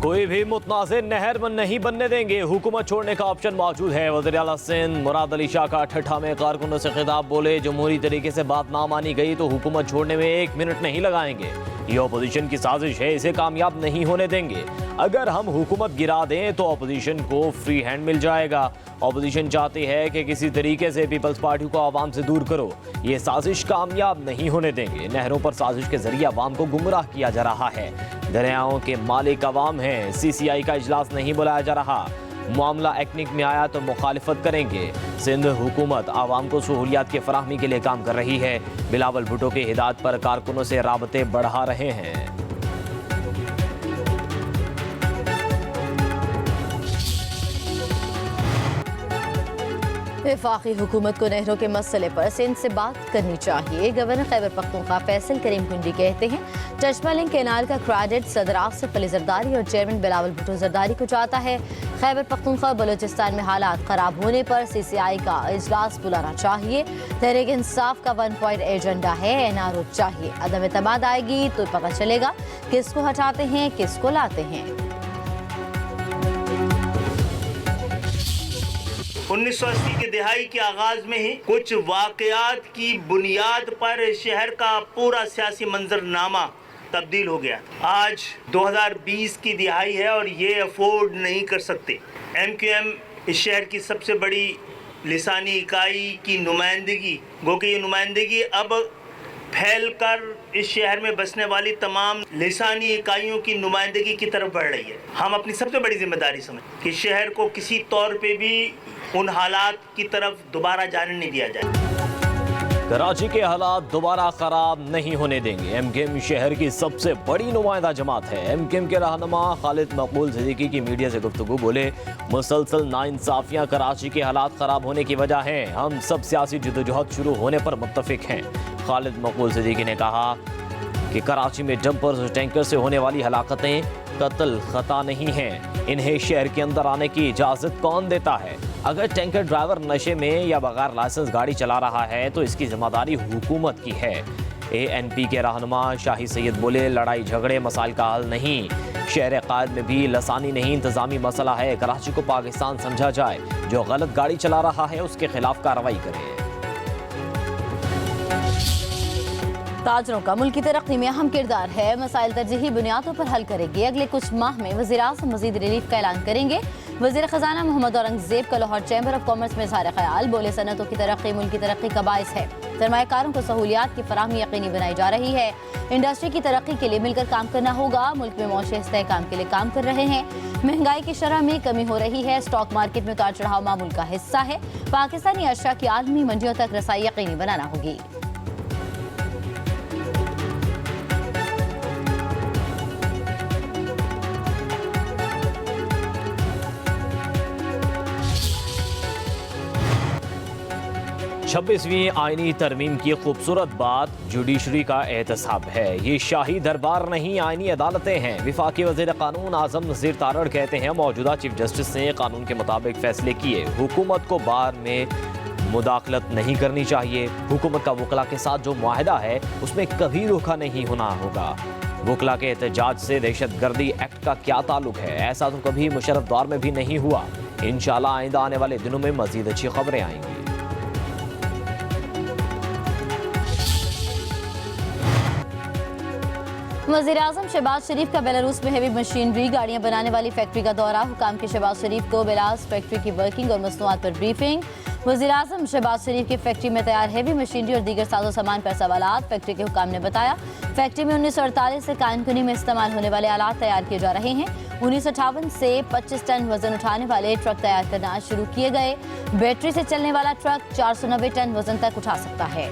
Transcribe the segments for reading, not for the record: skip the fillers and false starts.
कोई भी मुतनाज़ नहर नहीं बनने देंगे, हुकूमत छोड़ने का ऑप्शन मौजूद है। वज़ीर आला सिंध मुराद अली शाह का ठट्ठा में कारकुनों से खिताब, बोले जमहूरी तरीके से बात ना मानी गई तो हुकूमत छोड़ने में 1 मिनट नहीं लगाएंगे। ये अपोजिशन की साजिश है, इसे कामयाब नहीं होने देंगे। अगर हम हुकूमत गिरा दें तो अपोजिशन को फ्री हैंड मिल जाएगा। अपोजिशन चाहती है कि किसी तरीके से पीपल्स पार्टी को आवाम से दूर करो, ये साजिश कामयाब नहीं होने देंगे। नहरों पर साजिश के जरिए आवाम को गुमराह किया जा रहा है। दरियाओं के मालिक आवाम हैं, CCI का इजलास नहीं बुलाया जा रहा। मामला एक्निक में आया तो मुखालिफत करेंगे। सिंध हुकूमत आवाम को सहूलियात की फराहमी के लिए काम कर रही है। बिलावल भुट्टो की हिदायत पर कारकुनों से राबते बढ़ा रहे हैं। वफाकी हुकूमत को नहरों के मसले पर सिंध से बात करनी चाहिए। गवर्नर खैबर पख्तूनख्वा फैसल करीम कुंडी कहते हैं चश्मा लिंक कैनाल का क्रेडिट सदर आसिफ अली जरदारी और चेयरमैन बिलावल भुट्टो जरदारी को जाता है। खैबर पख्तूनख्वा बलूचिस्तान में हालात खराब होने पर CCI का इजलास बुलाना चाहिए। तहरीक इंसाफ का 1 पॉइंट एजेंडा है, NRO चाहिए। अदम एतमाद आएगी तो पता चलेगा किसको हटाते हैं किसको लाते हैं। 1980 की दिहाई के आगाज में ही कुछ वाकयात की बुनियाद पर शहर का पूरा सियासी मंजरनामा तब्दील हो गया। आज 2020 की दिहाई है और ये अफोर्ड नहीं कर सकते। MQM इस शहर की सबसे बड़ी लिसानी इकाई की नुमाइंदगी, गो कि ये नुमाइंदगी अब फैल कर इस शहर में बसने वाली तमाम लिसानी इकाइयों की नुमाइंदगी की तरफ बढ़ रही है। हम अपनी सबसे बड़ी जिम्मेदारी समझ कि शहर को किसी तौर पे भी उन हालात की तरफ दोबारा जाने नहीं दिया जाए। कराची के हालात दोबारा खराब नहीं होने देंगे। MKM शहर की सबसे बड़ी नुमाइंदा जमात है। MKM के रहनुमा खालिद मकबूल सिद्दीकी की मीडिया से गुफ्तगू, बोले मुसलसल नाइंसाफियां कराची के हालात खराब होने की वजह हैं। हम सब सियासी जदोजहद शुरू होने पर मुत्तफिक हैं। खालिद मकबूल सिद्दीकी ने कहा कि कराची में डंपर्स और टैंकर से होने वाली हलाकतें कत्ल खता नहीं हैं। इन्हें शहर के अंदर आने की इजाज़त कौन देता है? अगर टैंकर ड्राइवर नशे में या बगैर लाइसेंस गाड़ी चला रहा है तो इसकी जिम्मेदारी हुकूमत की है। ANP के रहनुमा शाही सैयद बोले लड़ाई झगड़े मसाइल का हल नहीं, शहर कायद में भी लसानी नहीं इंतजामी मसला है। कराची को पाकिस्तान समझा जाए, जो गलत गाड़ी चला रहा है उसके खिलाफ कार्रवाई करे। ताजरों का मुल्क की तरक्की में अहम किरदार है, मसाइल तरजीही बुनियादों पर हल करेंगे। अगले कुछ माह में वज़ीर आज़म मज़ीद रिलीफ का ऐलान करेंगे। वज़ीर ख़जाना मोहम्मद औरंगज़ेब का लाहौर चैम्बर ऑफ कॉमर्स में इज़हार ख्याल, बोले सनतों की तरक्की मुल्क की तरक्की का बाइस है। सरमायाकारों को सहूलियात की फराहमी यकीनी बनाई जा रही है। इंडस्ट्री की तरक्की के लिए मिलकर काम करना होगा। मुल्क में मौशी इस्तेहकाम के लिए काम कर रहे हैं। महंगाई की शरह में कमी हो रही है। स्टॉक मार्केट में उतार चढ़ाव मामूल का हिस्सा है। पाकिस्तानी अशया की आलमी मंडियों तक रसाई यकीनी बनाना होगी। छब्बीसवीं आईनी तरमीम की खूबसूरत बात जुडिशरी का एहतसाब है। ये शाही दरबार नहीं, आईनी अदालतें हैं। विफाकी वज़ीर कानून आज़म नज़ीर तारड़ कहते हैं मौजूदा चीफ जस्टिस ने कानून के मुताबिक फैसले किए। हुकूमत को बार में मुदाखलत नहीं करनी चाहिए। हुकूमत का वकला के साथ जो मुआहदा है उसमें कभी धोखा नहीं होना होगा। वकला के एहतजाज से दहशत गर्दी एक्ट का क्या ताल्लुक है? ऐसा तो कभी मुशर्रफ दौर में भी नहीं हुआ। इंशाअल्लाह आइंदा आने वाले दिनों में मजीद अच्छी खबरें आएंगी। वज़ीर आज़म शहबाज शरीफ का बेलारूस में हेवी मशीनरी गाड़ियां बनाने वाली फैक्ट्री का दौरा। हुकाम के शहबाज शरीफ को बेलारूस फैक्ट्री की वर्किंग और मसनूआत पर ब्रीफिंग। वज़ीर आज़म शहबाज शरीफ की फैक्ट्री में तैयार हेवी मशीनरी और दीगर साजो सामान पर सवालात। फैक्ट्री के हुकाम ने बताया फैक्ट्री में 1948 से कानकुनी में इस्तेमाल होने वाले आलात तैयार किए जा रहे हैं। 1958 से 25 टन वजन उठाने वाले ट्रक तैयार करना शुरू किए गए। बैटरी से चलने वाला ट्रक 490 टन वजन तक उठा सकता है।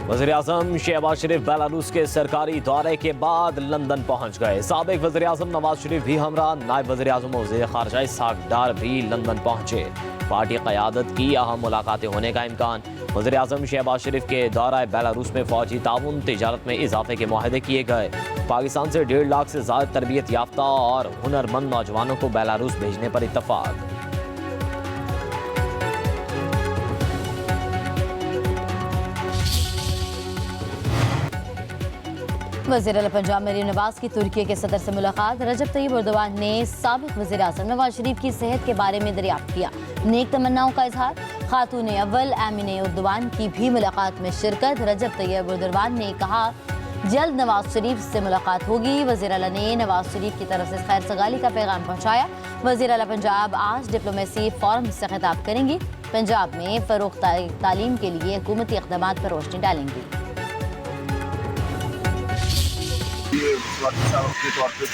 वज़ीर आज़म शहबाज शरीफ बेलारूस के सरकारी दौरे के बाद लंदन पहुंच गए। साबिक वज़ीर आज़म नवाज शरीफ भी हमरा, नायब वज़ीर आज़म और वज़ीर ख़ारजा इसहाक़ डार भी लंदन पहुंचे। पार्टी क़यादत की अहम मुलाकातें होने का इम्कान। वज़ीर आज़म शहबाज शरीफ के दौरा बेलारूस में फ़ौजी ताउन तिजारत में इजाफे के मुआहदे किए गए। पाकिस्तान से 1.5 लाख से ज़्यादा तरबियत याफ्ता और हुनरमंद नौजवानों को बेलारूस भेजने पर इत्तफ़ाक़। वज़ीर आला पंजाब मरीम नवाज की तुर्की के सदर से मुलाकात। रजब तैयब एर्दोगान ने साबिक वज़ीर आज़म नवाज शरीफ की सेहत के बारे में दरियाफ्त किया, नेक तमन्नाओं का इजहार। खातून अव्वल एमिन एर्दोगान की भी मुलाकात में शिरकत। रजब तैयब एर्दोगान ने कहा जल्द नवाज शरीफ से मुलाकात होगी। वज़ीर आला ने नवाज शरीफ की तरफ से खैर सगाली का पैगाम पहुँचाया। वज़ीर आला पंजाब आज डिप्लोमेसी फोरम से खिताब करेंगी। पंजाब में फ़रोग़ तालीम के लिए हुकूमती इक़दामात पर रोशनी डालेंगी। ये अपने तौर पर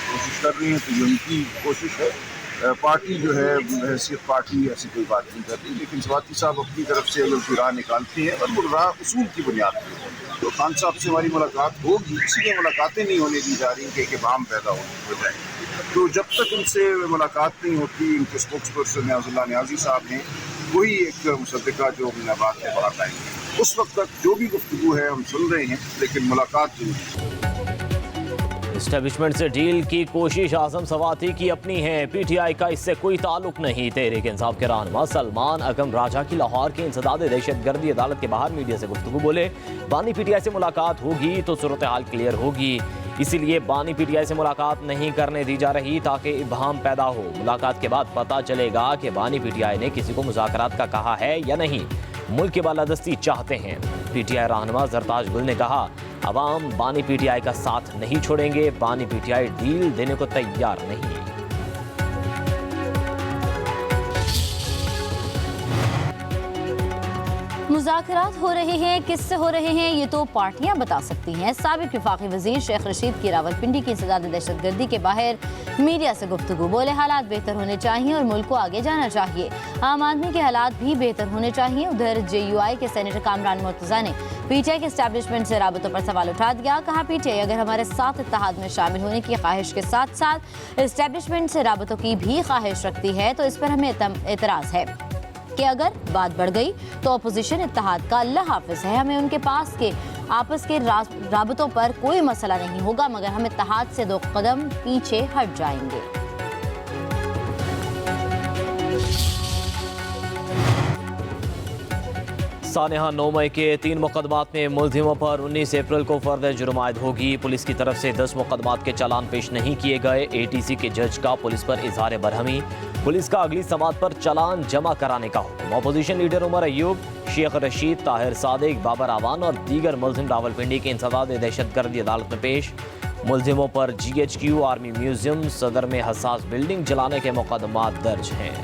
कोशिश कर रही हैं, तो ये उनकी कोशिश है। पार्टी जो है हैसियत पार्टी ऐसी कोई बात नहीं करती, लेकिन स्वाति साहब अपनी तरफ से अगर कोई राह निकालती हैं और वो राह उसूल की बुनियाद पर, तो खान साहब से हमारी मुलाकात होगी। इसलिए मुलाकातें नहीं होने दी जा रही कि बहाम पैदा हो जाए। तो जब तक उनसे मुलाकात नहीं होती, उनके स्पोक्स पर्सन न्याज़ुल्लाह न्याज़ी साहब हैं, वही एक मुसद्दिक़ा जो बात है बात आएंगे। उस वक्त तक जो भी गुफ्तगू है हम सुन रहे हैं, लेकिन मुलाकात जरूरी है। एस्टेब्लिशमेंट से डील की कोशिश आजम सवाती की अपनी है, पीटीआई का इससे कोई ताल्लुक नहीं। तहरीक इंसाफ के रहनुमा सलमान अकम राजा की लाहौर के इंसदाद दहशतगर्दी अदालत के बाहर मीडिया से गुफ्तगू बोले, बानी पीटीआई से मुलाकात होगी तो सूरत हाल क्लियर होगी, इसीलिए बानी पीटीआई से मुलाकात नहीं करने दी जा रही ताकि इबहम पैदा हो। मुलाकात के बाद पता चलेगा कि बानी पीटीआई ने किसी को मुज़ाकरात का कहा है या नहीं। मुल्क की बालादस्ती चाहते हैं। पीटीआई रहनुमा जरताज गुल ने कहा अवाम बानी पीटीआई का साथ नहीं छोड़ेंगे, बानी पीटीआई डील देने को तैयार नहीं। मुज़ाकरात हो रहे हैं, किससे हो रहे हैं ये तो पार्टियां बता सकती हैं। साबिक वफाकी वज़ीर शेख रशीद की रावलपिंडी की इंसदाद दहशतगर्दी के बाहर मीडिया से गुफ्तगू बोले, हालात बेहतर होने चाहिए और मुल्क को आगे जाना चाहिए। आम आदमी के हालात भी बेहतर होने चाहिए। उधर JUI के सेनेटर कामरान मुर्तज़ा ने पीटीआई के एस्टेब्लिशमेंट से राबतों पर सवाल उठा दिया। कहा पीटीआई अगर हमारे साथ इत्तेहाद में शामिल होने की ख्वाहिश के साथ साथ एस्टेब्लिशमेंट से राबतों की भी ख्वाहिश रखती है तो इस पर हमें एतराज़ है कि अगर बात बढ़ गई तो अपोजिशन इत्तेहाद का अल्लाह हाफिज है। हमें उनके पास के आपस के राबतों पर कोई मसला नहीं होगा, मगर हम इत्तेहाद से 2 कदम पीछे हट जाएंगे। सानेहा 9 मई के 3 मुकदमात में मुलजिमों पर 19 अप्रैल को फर्द जुर्म आयद होगी। पुलिस की तरफ से 10 मुकदमात के चालान पेश नहीं किए गए। ATC के जज का पुलिस पर इजहार बरहमी। पुलिस का अगली समात पर चालान जमा कराने का हुक्म। अपोजिशन लीडर उमर अयूब, शेख रशीद, ताहिर सादिक, बाबर आवान और दीगर मुलजिम रावलपिंडी के इंसदाद दहशतगर्दी अदालत में पेश। मुलजिमों पर GHQ, आर्मी म्यूजियम, सदर में हसास बिल्डिंग जलाने के मुकदमात दर्ज हैं।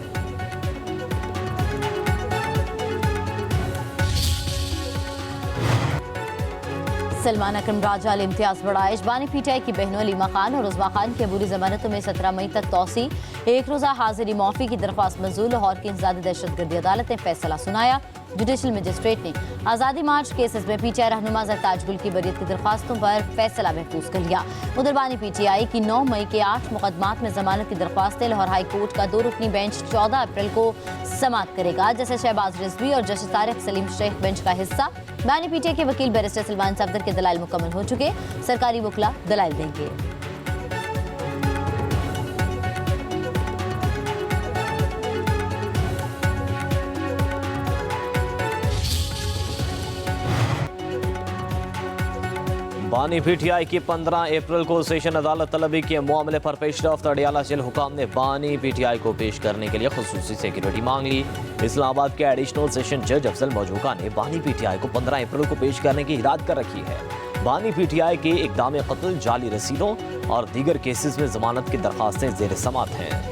सलमान अकरम राजा इम्तियाज बढ़ाइश। बानी पीटीआई की बहनों लीमा खान और उज़मा खान की अबूरी जमानतों में 17 मई तक तोसी। एक रोज़ा हाजिरी मौफी की दरख्वास्त मंजूर। लाहौर की इंसदाद दहशतगर्दी अदालत ने फैसला सुनाया। जुडिशल मजिस्ट्रेट ने आज़ादी मार्च केसेस में पीटीआई रहनुमा जरताज गुल की बरीयत की दरख्वास्तों पर फैसला महफूज कर लिया। उधर बानी पीटीआई की 9 मई के 8 मुकदमात में जमानत की दरख्वास्तें लाहौर हाई कोर्ट का 2 रुकनी बेंच 14 अप्रैल को समाअत करेगा। जस्टिस शहबाज रिजवी और जस्टिस तारिक सलीम शेख बेंच का हिस्सा। बानी पीटीआई के वकील बैरिस्टर सलमान सफदर के दलाइल मुकम्मल हो चुके, सरकारी वकला दलाइल देंगे। बानी पीटीआई की 15 अप्रैल को सेशन अदालत तलबी के मामले पर पेशरफ्त। अडियाला जेल हुकाम ने बानी पीटीआई को पेश करने के लिए खुसूसी सिक्योरिटी मांग ली। इस्लामाबाद के एडिशनल सेशन जज अफजल मौजूका ने बानी पीटीआई को 15 अप्रैल को पेश करने की हिदायत कर रखी है। बानी पीटीआई के इक़दाम कत्ल, जाली रसीदों और दीगर केसेस में जमानत की दरखास्तें ज़ेर समाअत हैं।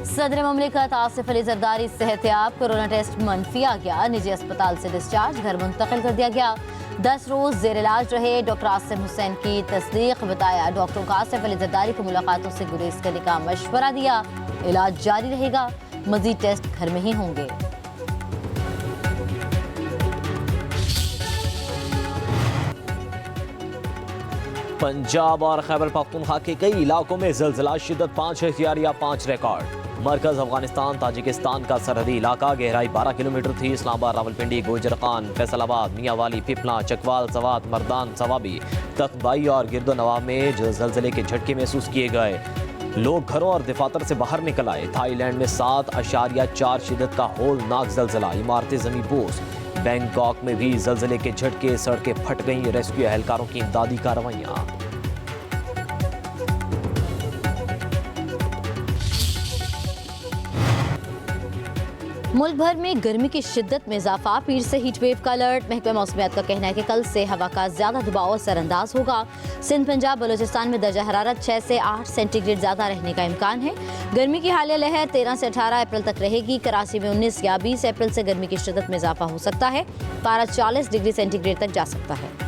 सदर ममलिकत आसिफ अली जरदारी सेहतियाब, कोरोना टेस्ट मनफी आ गया। निजी अस्पताल से डिस्चार्ज, घर मुंतकिल कर दिया गया। 10 रोज जेर इलाज रहे। डॉक्टर आसिफ हुसैन की तस्दीक। बताया डॉक्टरों का आसिफ अली जरदारी को मुलाकातों से गुरेज करने का मशवरा दिया। इलाज जारी रहेगा, मजीद टेस्ट घर में ही होंगे। पंजाब और खैबर पख्तूनख्वा के कई इलाकों में ज़लज़ला, शिद्दत 5 एहतियारिया 5 रिकॉर्ड। मरकज अफगानिस्तान ताजिकिस्तान का सरहदी इलाका, गहराई 12 किलोमीटर थी। इस्लामाबाद, रावलपिंडी, गोजर खान, फैसलाबाद, मियांवाली, पिपला, चकवाल, सवात, मर्दान, सवाबी, तख्तबाई और गिरदो नवाब में जो ज़लज़ले के झटके महसूस किए गए। लोग घरों और दफातर से बाहर निकल आए। थाईलैंड में 7.4 शिद्दत का होलनाक जलजला, इमारतें जमीन बोस। बैंकॉक में भी जलजले के झटके, सड़कें फट गईं। रेस्क्यू एहलकारों की इमदादी कार्रवाइयां। मुल्क भर में गर्मी की शिद्दत में इजाफा, पीर से हीट वेव का अलर्ट। महकमा मौसमियात का कहना है कि कल से हवा का ज्यादा दबाव असरअंदाज होगा। सिंध, पंजाब, बलूचिस्तान में दर्जा हरारत 6 से 8 सेंटीग्रेड ज्यादा रहने का इम्कान है। गर्मी की हालिया लहर 13 से 18 अप्रैल तक रहेगी। कराची में 19 या 20 अप्रैल से गर्मी की शिद्दत में इजाफा हो सकता है। पारा 40 डिग्री सेंटीग्रेड तक जा सकता है।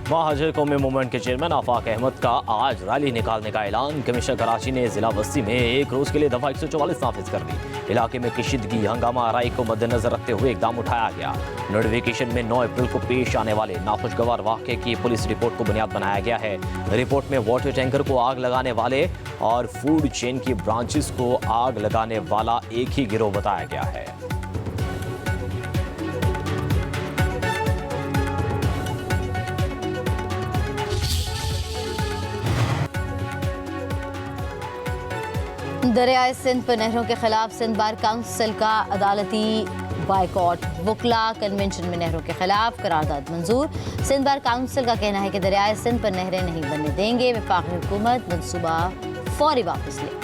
महाजर कौमी मूवमेंट के चेयरमैन आफाक अहमद का आज रैली निकालने का ऐलान। कमिश्नर कराची ने जिला बस्ती में एक रोज के लिए दफा 144 नाफिज कर दी। इलाके में कशीदगी, हंगामा आराई को मद्देनजर रखते हुए इकदाम उठाया गया। नोटिफिकेशन में 9 अप्रैल को पेश आने वाले नाखुशगवार वाक़े की पुलिस रिपोर्ट को बुनियाद बनाया गया है। रिपोर्ट में वाटर टैंकर को आग लगाने वाले और फूड चेन की ब्रांचेस को आग लगाने वाला एक ही गिरोह बताया गया है। दरियाए सिंध पर नहरों के खिलाफ सिंध बार काउंसिल का अदालती बाइकॉट। वुकला कन्वेंशन में नहरों के खिलाफ करारदाद मंजूर। सिंध बार काउंसिल का कहना है कि दरियाए सिंध पर नहरें नहीं बनने देंगे। वफाकी हुकूमत मंसूबा फौरी वापस ले।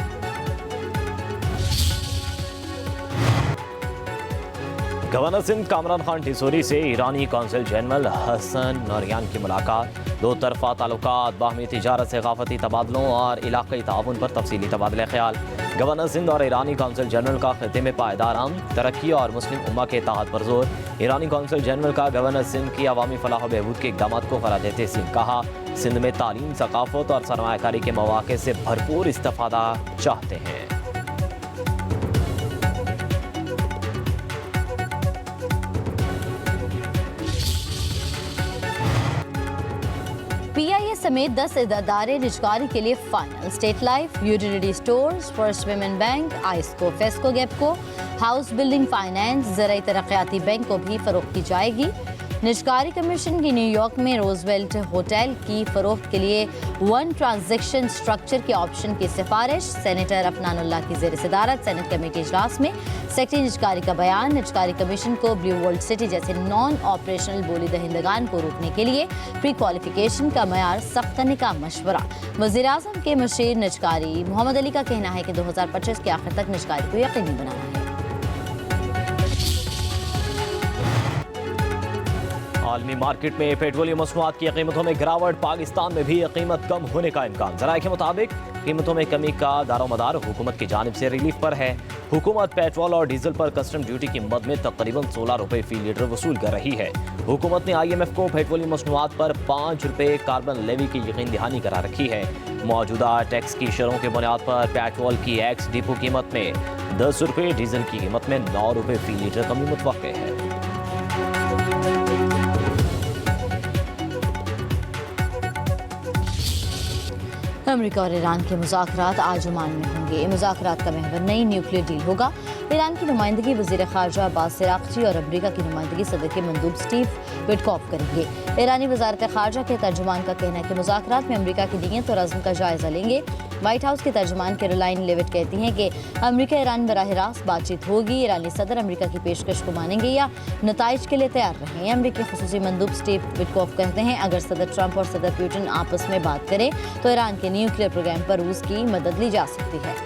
गवर्नर सिंध कामरान खान टिसोरी से ईरानी कौंसल जनरल हसन नौरियान की मुलाकात। दो तरफा ताल्लुकात, बाहमी तिजारत, सकाफती तबादलों और इलाक़ाई ताउन पर तफसीली तबादला ख्याल। गवर्नर सिंध और ईरानी कौंसल जनरल का खिते में पायदार अमन, तरक्की और मुस्लिम उम्मा के इत्तेहाद पर जोर। ईरानी कौंसल जनरल का गवर्नर सिंध की अवामी फलाह व बहबूद के इक़दाम को करार देते सिंध कहा, सिंध में तालीम, सकाफत और सरमायाकारी के मौक़े से भरपूर इस्तिफ़ादा चाहते हैं। PIA समेत 10 इदारे निजकारी के लिए final. State Life, utility stores, First Women Bank, IESCO, FESCO, गेपको, हाउस बिल्डिंग फाइनेंस, ज़राई तरक्याती बैंक को भी फरोख्त की जाएगी। निजकारी कमीशन की न्यूयॉर्क में रोजवेल्ट होटल की फरोख्त के लिए 1 ट्रांजैक्शन स्ट्रक्चर के ऑप्शन की सिफारिश। सेनेटर अफनानुल्लाह की ज़ेर सदारत सेनेट कमेटी इजलास में सेक्रेटरी निजकारी का बयान। निजकारी कमीशन को ब्लू वर्ल्ड सिटी जैसे नॉन ऑपरेशनल बोली दहिंदगान को रोकने के लिए प्री क्वालिफिकेशन का मयार सख्त करने का मशवरा। वज़ीर आज़म के मशीर निजकारी मोहम्मद अली का कहना है कि 2025 के आखिर तक निजकारी को यकीनी बनाना है। आलमी मार्केट में पेट्रोलियम मसनूआत की कीमतों में गिरावट, पाकिस्तान में भी कीमत कम होने का इम्कान। ज़राए के मुताबिक कीमतों में कमी का दारोमदार हुकूमत की जानिब से रिलीफ पर है। हुकूमत पेट्रोल और डीजल पर कस्टम ड्यूटी की मद में तकरीबन 16 रुपये फी लीटर वसूल कर रही है। हुकूमत ने IMF को पेट्रोलियम मसनूआत पर 5 रुपये कार्बन लेवी की यकीन दहानी करा रखी है। मौजूदा टैक्स की शरों के बुनियाद पर पेट्रोल की एक्स डिपो कीमत में 10 रुपये, डीजल की कीमत में 9 रुपये फी लीटर कमी मुतवक्के है। अमेरिका और ईरान के मुज़ाकरात आज ओमान में होंगे। मुज़ाकरात का महवर नई न्यूक्लियर डील होगा। ईरान की नुमाइंदगी वज़ीर ख़ारजा अब्बास अराग़ची और अमेरिका की नुमाइंदगी सदर के मंदूब स्टीव विटकॉफ करेंगे। ईरानी वज़ारत ख़ारजा के तर्जुमान का कहना है कि मुज़ाकरात में अमेरिका की नीयत और अज़्म का जायज़ा लेंगे। व्हाइट हाउस के तर्जुमान कैरोलाइन लेविट कहती हैं कि अमेरिका ईरान बराह रास्त बातचीत होगी। ईरानी सदर अमेरिका की पेशकश को मानेंगे या नताइज के लिए तैयार रहें। अमेरिकी खुसूसी मंदूब स्टीव विटकॉफ कहते हैं, अगर सदर ट्रंप और सदर पुतिन आपस में बात करें तो ईरान के न्यूक्लियर प्रोग्राम पर रूस की मदद ली जा सकती है।